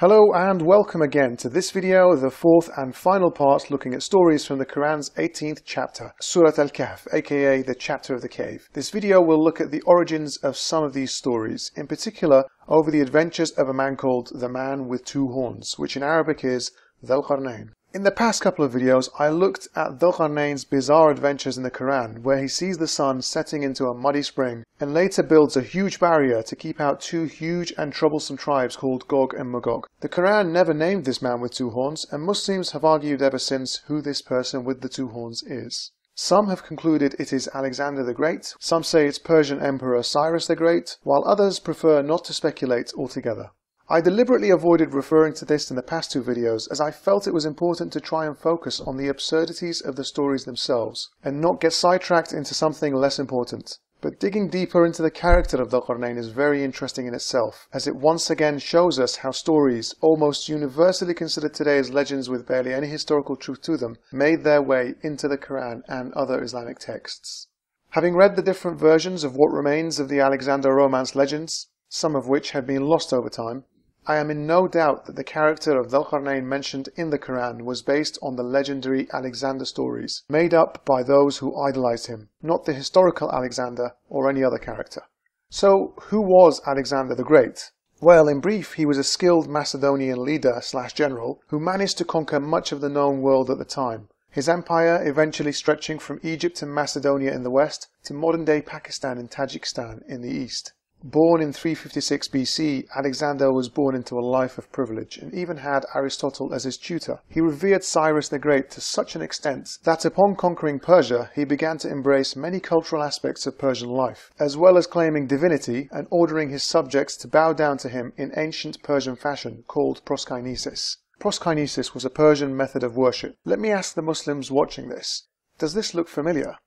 Hello and welcome again to this video, the fourth and final part looking at stories from the Quran's 18th chapter, Surat al-Kahf, aka the chapter of the cave. This video will look at the origins of some of these stories, in particular over the adventures of a man called the Man with Two Horns, which in Arabic is Dhul Qarnayn. In the past couple of videos, I looked at Dhul Qarnayn's bizarre adventures in the Quran, where he sees the sun setting into a muddy spring, and later builds a huge barrier to keep out two huge and troublesome tribes called Gog and Magog. The Quran never named this man with two horns, and Muslims have argued ever since who this person with the two horns is. Some have concluded it is Alexander the Great, some say it's Persian Emperor Cyrus the Great, while others prefer not to speculate altogether. I deliberately avoided referring to this in the past two videos as I felt it was important to try and focus on the absurdities of the stories themselves, and not get sidetracked into something less important. But digging deeper into the character of Dhul Qarnayn is very interesting in itself, as it once again shows us how stories, almost universally considered today as legends with barely any historical truth to them, made their way into the Quran and other Islamic texts. Having read the different versions of what remains of the Alexander Romance legends, some of which have been lost over time, I am in no doubt that the character of Dhul Qarnayn mentioned in the Quran was based on the legendary Alexander stories, made up by those who idolized him, not the historical Alexander or any other character. So, who was Alexander the Great? Well, in brief, he was a skilled Macedonian leader/general who managed to conquer much of the known world at the time, his empire eventually stretching from Egypt and Macedonia in the west to modern-day Pakistan and Tajikistan in the east. Born in 356 BC, Alexander was born into a life of privilege and even had Aristotle as his tutor. He revered Cyrus the Great to such an extent that upon conquering Persia, he began to embrace many cultural aspects of Persian life, as well as claiming divinity and ordering his subjects to bow down to him in ancient Persian fashion called proskinesis. Proskinesis was a Persian method of worship. Let me ask the Muslims watching this, does this look familiar?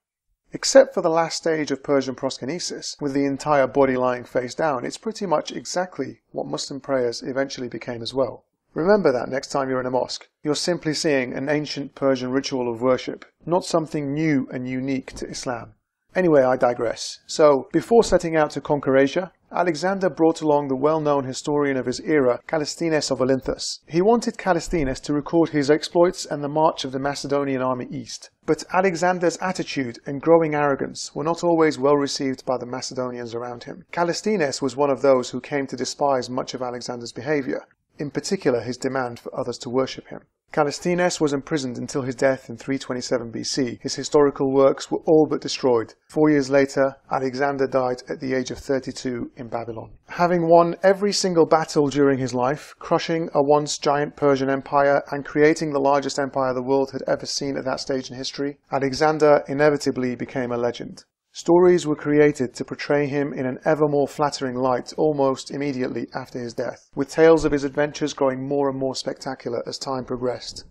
Except for the last stage of Persian proskinesis, with the entire body lying face down, it's pretty much exactly what Muslim prayers eventually became as well. Remember that next time you're in a mosque. You're simply seeing an ancient Persian ritual of worship, not something new and unique to Islam. Anyway, I digress. So, before setting out to conquer Asia, Alexander brought along the well-known historian of his era, Callisthenes of Olynthus. He wanted Callisthenes to record his exploits and the march of the Macedonian army east. But Alexander's attitude and growing arrogance were not always well received by the Macedonians around him. Callisthenes was one of those who came to despise much of Alexander's behavior, in particular his demand for others to worship him. Callisthenes was imprisoned until his death in 327 BC. His historical works were all but destroyed. 4 years later, Alexander died at the age of 32 in Babylon. Having won every single battle during his life, crushing a once giant Persian empire and creating the largest empire the world had ever seen at that stage in history, Alexander inevitably became a legend. Stories were created to portray him in an ever more flattering light almost immediately after his death, with tales of his adventures growing more and more spectacular as time progressed.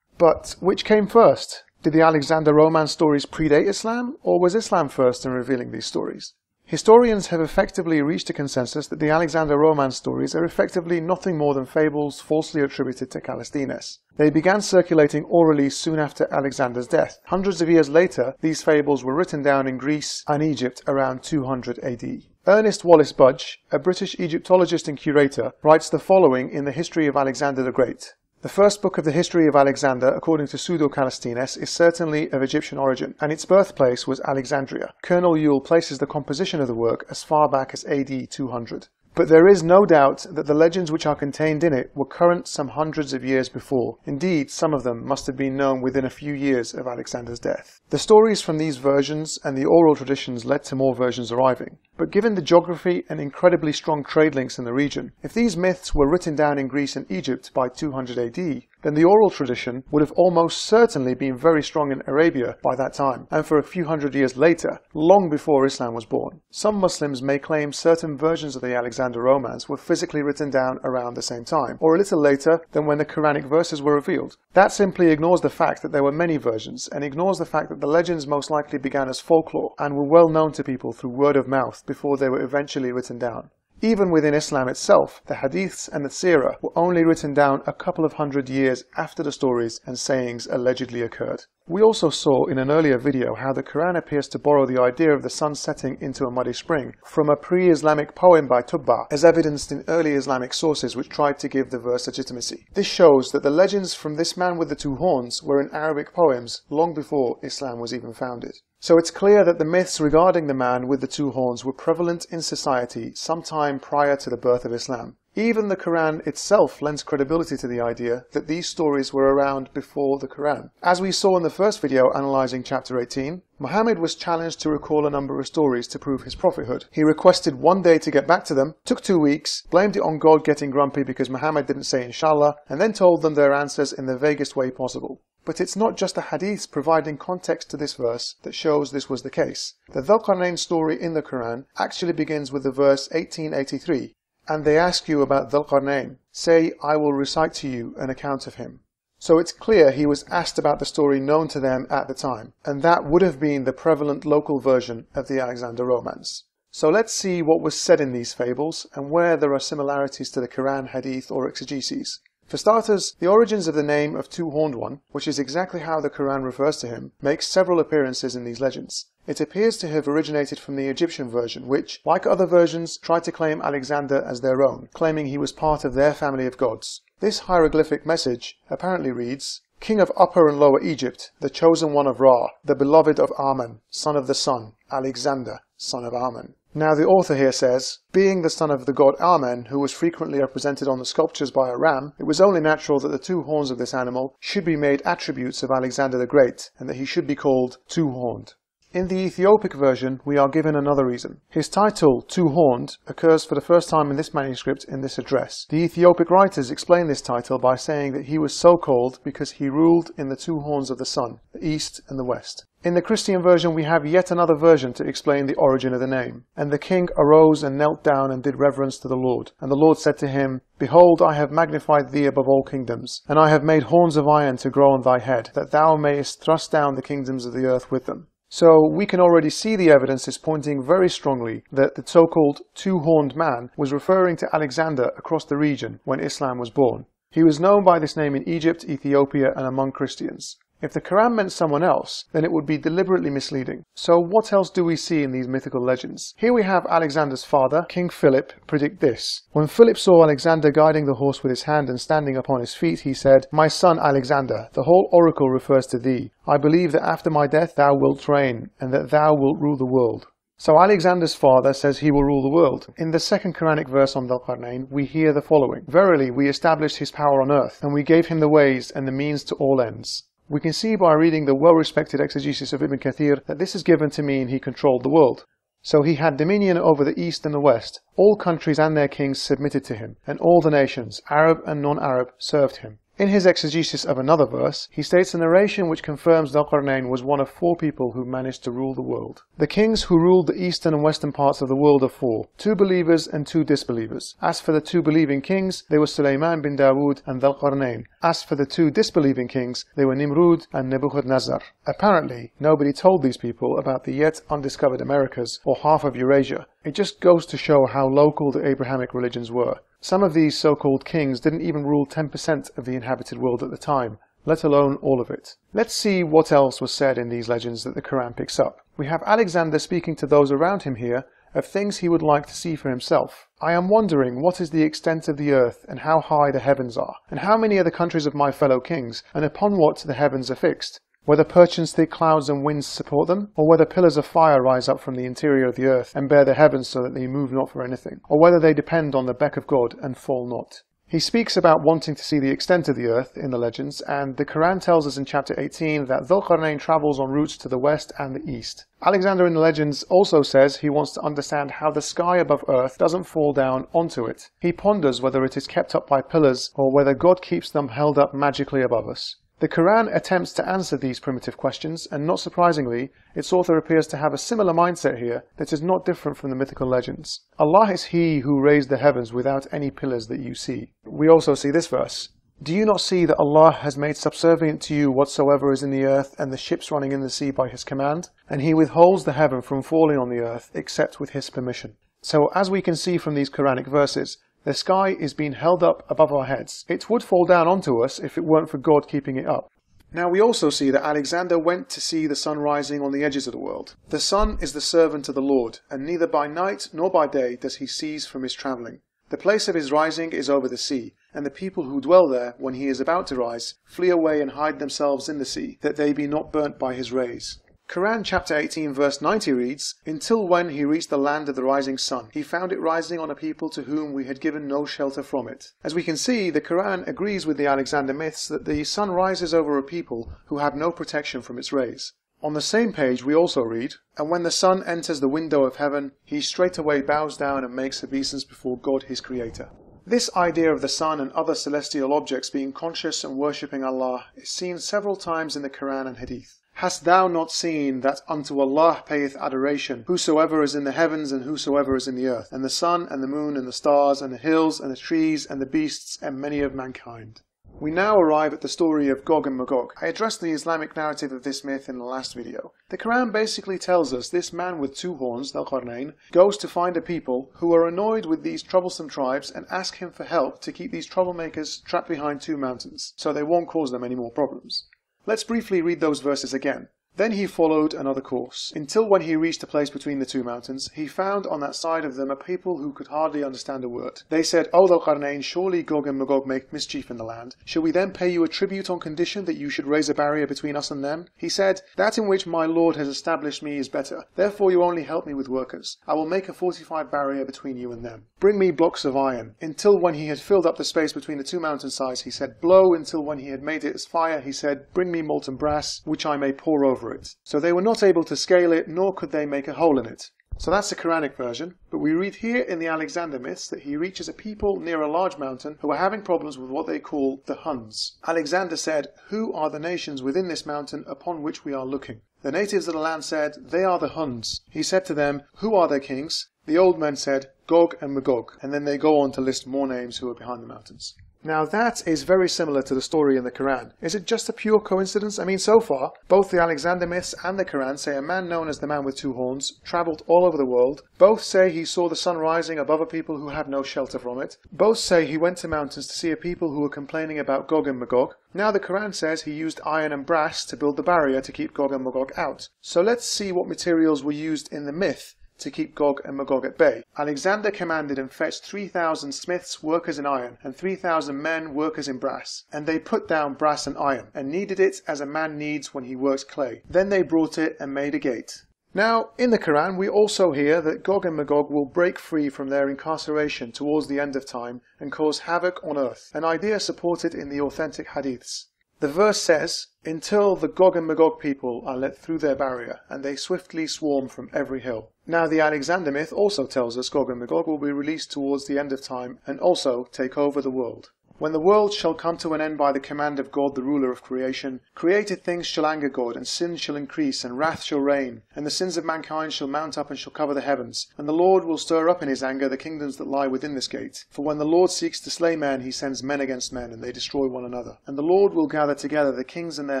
But which came first? Did the Alexander Romance stories predate Islam, or was Islam first in revealing these stories? Historians have effectively reached a consensus that the Alexander Romance stories are effectively nothing more than fables falsely attributed to Callisthenes. They began circulating orally soon after Alexander's death. Hundreds of years later, these fables were written down in Greece and Egypt around 200 AD. Ernest Wallace Budge, a British Egyptologist and curator, writes the following in the History of Alexander the Great. The first book of the history of Alexander, according to Pseudo-Callisthenes, is certainly of Egyptian origin, and its birthplace was Alexandria. Colonel Yule places the composition of the work as far back as AD 200. But there is no doubt that the legends which are contained in it were current some hundreds of years before. Indeed, some of them must have been known within a few years of Alexander's death. The stories from these versions and the oral traditions led to more versions arriving. But given the geography and incredibly strong trade links in the region, if these myths were written down in Greece and Egypt by 200 AD, then the oral tradition would have almost certainly been very strong in Arabia by that time, and for a few hundred years later, long before Islam was born. Some Muslims may claim certain versions of the Alexander Romance were physically written down around the same time, or a little later than when the Quranic verses were revealed. That simply ignores the fact that there were many versions, and ignores the fact that the legends most likely began as folklore, and were well known to people through word of mouth before they were eventually written down. Even within Islam itself, the hadiths and the seerah were only written down a couple of hundred years after the stories and sayings allegedly occurred. We also saw in an earlier video how the Quran appears to borrow the idea of the sun setting into a muddy spring from a pre-Islamic poem by Tubba, as evidenced in early Islamic sources which tried to give the verse legitimacy. This shows that the legends from this man with the two horns were in Arabic poems long before Islam was even founded. So it's clear that the myths regarding the man with the two horns were prevalent in society sometime prior to the birth of Islam. Even the Quran itself lends credibility to the idea that these stories were around before the Quran. As we saw in the first video analysing chapter 18, Muhammad was challenged to recall a number of stories to prove his prophethood. He requested one day to get back to them, took 2 weeks, blamed it on God getting grumpy because Muhammad didn't say inshallah, and then told them their answers in the vaguest way possible. But it's not just the hadiths providing context to this verse that shows this was the case. The Dhul Qarnayn story in the Quran actually begins with the verse 1883. And they ask you about Dhul Qarnayn. Say, I will recite to you an account of him. So it's clear he was asked about the story known to them at the time, and that would have been the prevalent local version of the Alexander romance. So let's see what was said in these fables and where there are similarities to the Quran, hadith or exegeses. For starters, the origins of the name of Two-Horned One, which is exactly how the Quran refers to him, makes several appearances in these legends. It appears to have originated from the Egyptian version, which, like other versions, tried to claim Alexander as their own, claiming he was part of their family of gods. This hieroglyphic message apparently reads, King of Upper and Lower Egypt, the chosen one of Ra, the beloved of Amen, son of the sun, Alexander, son of Amen. Now the author here says, being the son of the god Amen, who was frequently represented on the sculptures by a ram, it was only natural that the two horns of this animal should be made attributes of Alexander the Great, and that he should be called two-horned. In the Ethiopic version, we are given another reason. His title, Two-Horned, occurs for the first time in this manuscript in this address. The Ethiopic writers explain this title by saying that he was so called because he ruled in the two horns of the sun, the east and the west. In the Christian version, we have yet another version to explain the origin of the name. And the king arose and knelt down and did reverence to the Lord. And the Lord said to him, Behold, I have magnified thee above all kingdoms, and I have made horns of iron to grow on thy head, that thou mayest thrust down the kingdoms of the earth with them. So we can already see the evidence is pointing very strongly that the so-called two-horned man was referring to Alexander across the region when Islam was born. He was known by this name in Egypt, Ethiopia, and among Christians. If the Quran meant someone else, then it would be deliberately misleading. So what else do we see in these mythical legends? Here we have Alexander's father, King Philip, predict this. When Philip saw Alexander guiding the horse with his hand and standing upon his feet, he said, My son Alexander, the whole oracle refers to thee. I believe that after my death thou wilt reign, and that thou wilt rule the world. So Alexander's father says he will rule the world. In the second Quranic verse on Dhul Qarnayn, we hear the following. Verily, we established his power on earth, and we gave him the ways and the means to all ends. We can see by reading the well-respected exegesis of Ibn Kathir that this is given to mean he controlled the world. So he had dominion over the east and the west. All countries and their kings submitted to him, and all the nations, Arab and non-Arab, served him. In his exegesis of another verse, he states a narration which confirms Dhul Qarnayn was one of 4 people who managed to rule the world. The kings who ruled the eastern and western parts of the world are 4, 2 believers and 2 disbelievers. As for the 2 believing kings, they were Sulaiman bin Dawood and Dhul Qarnayn. As for the 2 disbelieving kings, they were Nimrud and Nebuchadnezzar. Apparently, nobody told these people about the yet undiscovered Americas or half of Eurasia. It just goes to show how local the Abrahamic religions were. Some of these so-called kings didn't even rule 10% of the inhabited world at the time, let alone all of it. Let's see what else was said in these legends that the Quran picks up. We have Alexander speaking to those around him here of things he would like to see for himself. I am wondering what is the extent of the earth and how high the heavens are, and how many are the countries of my fellow kings, and upon what the heavens are fixed. Whether perchance thick clouds and winds support them, or whether pillars of fire rise up from the interior of the earth and bear the heavens so that they move not for anything, or whether they depend on the beck of God and fall not. He speaks about wanting to see the extent of the earth in the legends, and the Quran tells us in chapter 18 that Dhul Qarnayn travels on routes to the west and the east. Alexander in the legends also says he wants to understand how the sky above earth doesn't fall down onto it. He ponders whether it is kept up by pillars or whether God keeps them held up magically above us. The Quran attempts to answer these primitive questions, and not surprisingly, its author appears to have a similar mindset here that is not different from the mythical legends. Allah is He who raised the heavens without any pillars that you see. We also see this verse. Do you not see that Allah has made subservient to you whatsoever is in the earth and the ships running in the sea by His command? And He withholds the heaven from falling on the earth except with His permission. So as we can see from these Quranic verses, the sky is being held up above our heads. It would fall down onto us if it weren't for God keeping it up. Now we also see that Alexander went to see the sun rising on the edges of the world. The sun is the servant of the Lord, and neither by night nor by day does he cease from his travelling. The place of his rising is over the sea, and the people who dwell there, when he is about to rise, flee away and hide themselves in the sea, that they be not burnt by his rays. Quran chapter 18 verse 90 reads, "Until when he reached the land of the rising sun, he found it rising on a people to whom we had given no shelter from it." As we can see, the Quran agrees with the Alexander myths that the sun rises over a people who have no protection from its rays. On the same page we also read, "And when the sun enters the window of heaven, he straightway bows down and makes obeisance before God his creator." This idea of the sun and other celestial objects being conscious and worshipping Allah is seen several times in the Quran and Hadith. "Hast thou not seen that unto Allah payeth adoration, whosoever is in the heavens and whosoever is in the earth, and the sun and the moon and the stars and the hills and the trees and the beasts and many of mankind?" We now arrive at the story of Gog and Magog. I addressed the Islamic narrative of this myth in the last video. The Quran basically tells us this man with two horns, Dhul-Qarnayn, goes to find a people who are annoyed with these troublesome tribes and ask him for help to keep these troublemakers trapped behind two mountains, so they won't cause them any more problems. Let's briefly read those verses again. "Then he followed another course, until when he reached a place between the two mountains, he found on that side of them a people who could hardly understand a word. They said, 'O Dhul-Qarnayn, surely Gog and Magog make mischief in the land. Shall we then pay you a tribute on condition that you should raise a barrier between us and them?' He said, 'That in which my Lord has established me is better. Therefore you only help me with workers. I will make a fortified barrier between you and them. Bring me blocks of iron.' Until when he had filled up the space between the two mountain sides, he said, 'Blow.' Until when he had made it as fire, he said, 'Bring me molten brass, which I may pour over it.' So they were not able to scale it, nor could they make a hole in it." So that's the Quranic version, but we read here in the Alexander myths that he reaches a people near a large mountain who are having problems with what they call the Huns. Alexander said, "Who are the nations within this mountain upon which we are looking?" The natives of the land said, "They are the Huns." He said to them, "Who are their kings?" The old men said, "Gog and Magog," and then they go on to list more names who are behind the mountains. Now that is very similar to the story in the Quran. Is it just a pure coincidence? I mean, so far, both the Alexander myths and the Quran say a man known as the man with two horns travelled all over the world. Both say he saw the sun rising above a people who had no shelter from it. Both say he went to mountains to see a people who were complaining about Gog and Magog. Now the Quran says he used iron and brass to build the barrier to keep Gog and Magog out. So let's see what materials were used in the myth to keep Gog and Magog at bay. Alexander commanded and fetched 3,000 smiths, workers in iron, and 3,000 men, workers in brass. And they put down brass and iron, and kneaded it as a man kneads when he works clay. Then they brought it and made a gate. Now, in the Quran, we also hear that Gog and Magog will break free from their incarceration towards the end of time and cause havoc on earth, an idea supported in the authentic hadiths. The verse says, "Until the Gog and Magog people are let through their barrier, and they swiftly swarm from every hill." Now the Alexander myth also tells us Gog and Magog will be released towards the end of time and also take over the world. "When the world shall come to an end by the command of God, the ruler of creation, created things shall anger God, and sin shall increase, and wrath shall reign, and the sins of mankind shall mount up and shall cover the heavens. And the Lord will stir up in his anger the kingdoms that lie within this gate. For when the Lord seeks to slay men, he sends men against men, and they destroy one another. And the Lord will gather together the kings and their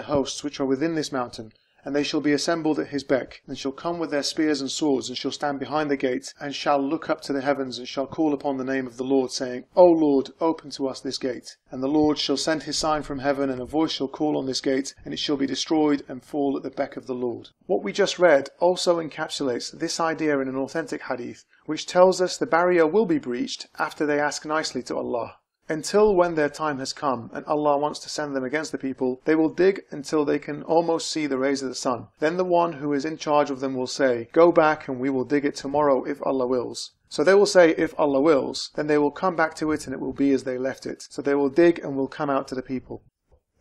hosts which are within this mountain, and they shall be assembled at his beck, and shall come with their spears and swords, and shall stand behind the gate, and shall look up to the heavens, and shall call upon the name of the Lord, saying, O Lord, open to us this gate. And the Lord shall send his sign from heaven, and a voice shall call on this gate, and it shall be destroyed and fall at the beck of the Lord." What we just read also encapsulates this idea in an authentic hadith, which tells us the barrier will be breached after they ask nicely to Allah. Until when their time has come and Allah wants to send them against the people, they will dig until they can almost see the rays of the sun. Then the one who is in charge of them will say, "Go back and we will dig it tomorrow if Allah wills." So they will say, "If Allah wills," then they will come back to it and it will be as they left it. So they will dig and will come out to the people.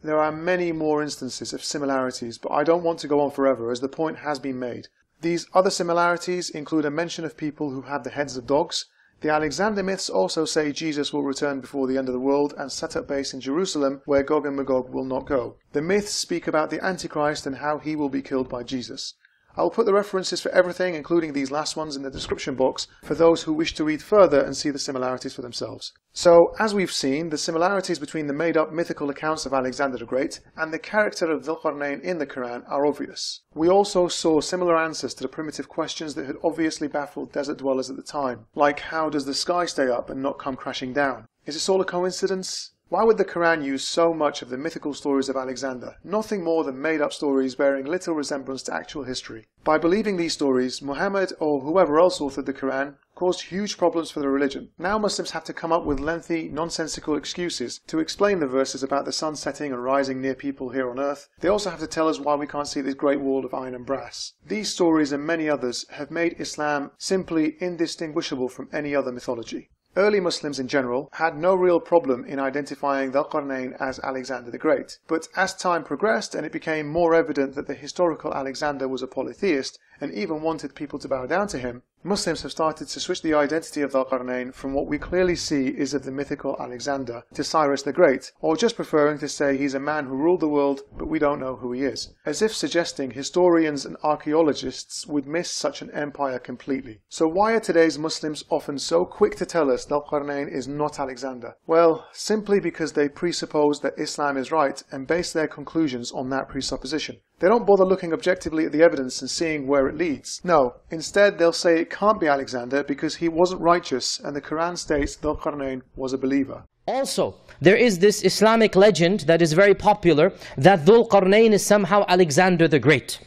There are many more instances of similarities, but I don't want to go on forever as the point has been made. These other similarities include a mention of people who have the heads of dogs. The Alexander myths also say Jesus will return before the end of the world and set up base in Jerusalem where Gog and Magog will not go. The myths speak about the Antichrist and how he will be killed by Jesus. I will put the references for everything, including these last ones, in the description box for those who wish to read further and see the similarities for themselves. So, as we've seen, the similarities between the made-up mythical accounts of Alexander the Great and the character of Dhul-Qarnayn in the Quran are obvious. We also saw similar answers to the primitive questions that had obviously baffled desert dwellers at the time, like how does the sky stay up and not come crashing down? Is this all a coincidence? Why would the Quran use so much of the mythical stories of Alexander, nothing more than made-up stories bearing little resemblance to actual history? By believing these stories, Muhammad, or whoever else authored the Quran, caused huge problems for the religion. Now Muslims have to come up with lengthy, nonsensical excuses to explain the verses about the sun setting and rising near people here on earth. They also have to tell us why we can't see this great wall of iron and brass. These stories and many others have made Islam simply indistinguishable from any other mythology. Early Muslims in general had no real problem in identifying Dhul Qarnayn as Alexander the Great, but as time progressed and it became more evident that the historical Alexander was a polytheist and even wanted people to bow down to him, Muslims have started to switch the identity of Dhul Qarnayn from what we clearly see is of the mythical Alexander to Cyrus the Great, or just preferring to say he's a man who ruled the world but we don't know who he is, as if suggesting historians and archaeologists would miss such an empire completely. So why are today's Muslims often so quick to tell us Dhul Qarnayn is not Alexander? Well, simply because they presuppose that Islam is right and base their conclusions on that presupposition. They don't bother looking objectively at the evidence and seeing where it leads. No, instead they'll say it can't be Alexander because he wasn't righteous and the Quran states Dhul Qarnayn was a believer. Also, there is this Islamic legend that is very popular that Dhul Qarnayn is somehow Alexander the Great.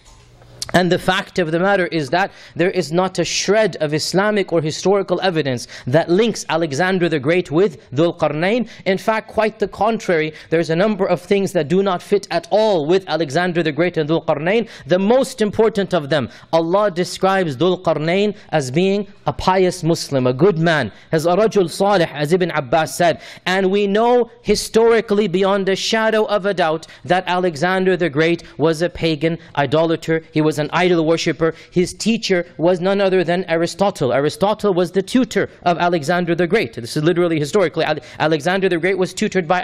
And the fact of the matter is that there is not a shred of Islamic or historical evidence that links Alexander the Great with Dhul Qarnayn. In fact, quite the contrary, there's a number of things that do not fit at all with Alexander the Great and Dhul Qarnayn. The most important of them, Allah describes Dhul Qarnayn as being a pious Muslim, a good man, as a rajul salih, as Ibn Abbas said. And we know historically beyond a shadow of a doubt that Alexander the Great was a pagan idolater. He was an idol worshipper. His teacher was none other than Aristotle. Aristotle was the tutor of Alexander the Great. This is literally historically. Alexander the Great was tutored by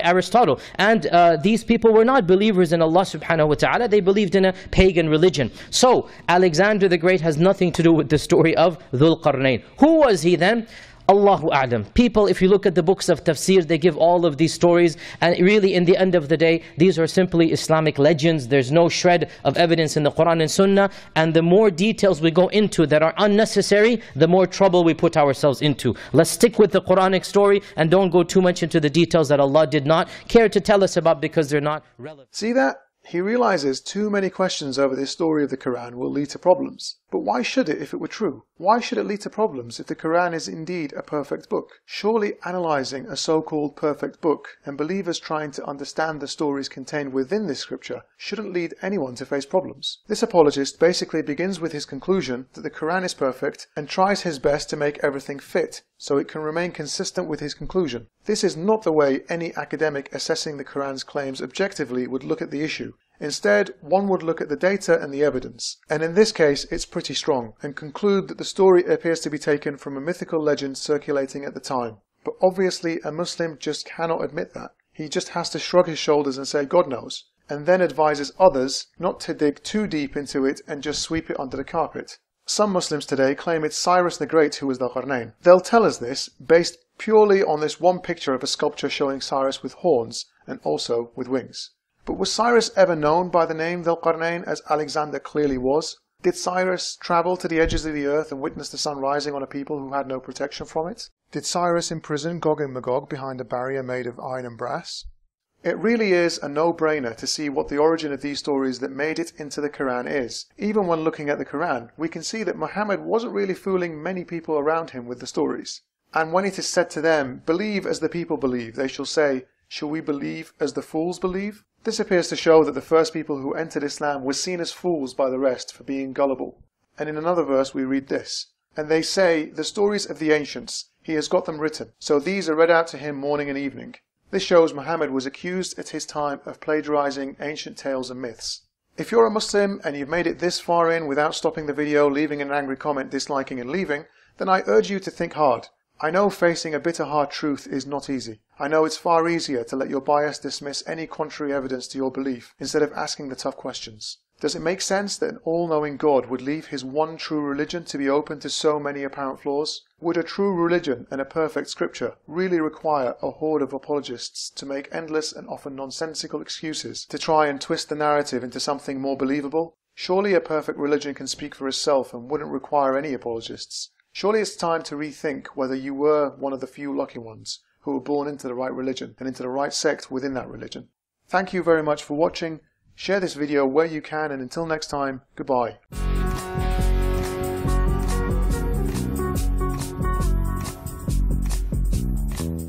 Aristotle. And these people were not believers in Allah subhanahu wa ta'ala. They believed in a pagan religion. So Alexander the Great has nothing to do with the story of Dhul Qarnayn. Who was he then? Allahu A'lam. People, if you look at the books of tafsir, they give all of these stories, and really in the end of the day, these are simply Islamic legends. There's no shred of evidence in the Quran and Sunnah, and the more details we go into that are unnecessary, the more trouble we put ourselves into. Let's stick with the Quranic story and don't go too much into the details that Allah did not care to tell us about because they're not relevant. See that? He realizes too many questions over this story of the Quran will lead to problems. But why should it if it were true? Why should it lead to problems if the Quran is indeed a perfect book? Surely analyzing a so-called perfect book and believers trying to understand the stories contained within this scripture shouldn't lead anyone to face problems. This apologist basically begins with his conclusion that the Quran is perfect and tries his best to make everything fit so it can remain consistent with his conclusion. This is not the way any academic assessing the Quran's claims objectively would look at the issue. Instead, one would look at the data and the evidence, and in this case it's pretty strong, and conclude that the story appears to be taken from a mythical legend circulating at the time. But obviously a Muslim just cannot admit that. He just has to shrug his shoulders and say God knows, and then advises others not to dig too deep into it and just sweep it under the carpet. Some Muslims today claim it's Cyrus the Great who was Dhul Qarnayn. They'll tell us this based purely on this one picture of a sculpture showing Cyrus with horns and also with wings. But was Cyrus ever known by the name Dhul Qarnayn as Alexander clearly was? Did Cyrus travel to the edges of the earth and witness the sun rising on a people who had no protection from it? Did Cyrus imprison Gog and Magog behind a barrier made of iron and brass? It really is a no-brainer to see what the origin of these stories that made it into the Quran is. Even when looking at the Quran, we can see that Muhammad wasn't really fooling many people around him with the stories. And when it is said to them, believe as the people believe, they shall say, shall we believe as the fools believe? This appears to show that the first people who entered Islam were seen as fools by the rest for being gullible. And in another verse we read this, and they say, the stories of the ancients, he has got them written, so these are read out to him morning and evening. This shows Muhammad was accused at his time of plagiarizing ancient tales and myths. If you're a Muslim and you've made it this far in without stopping the video, leaving an angry comment, disliking and leaving, then I urge you to think hard. I know facing a bitter hard truth is not easy. I know it's far easier to let your bias dismiss any contrary evidence to your belief instead of asking the tough questions. Does it make sense that an all-knowing God would leave his one true religion to be open to so many apparent flaws? Would a true religion and a perfect scripture really require a horde of apologists to make endless and often nonsensical excuses to try and twist the narrative into something more believable? Surely a perfect religion can speak for itself and wouldn't require any apologists. Surely it's time to rethink whether you were one of the few lucky ones who were born into the right religion and into the right sect within that religion. Thank you very much for watching. Share this video where you can, and until next time, goodbye.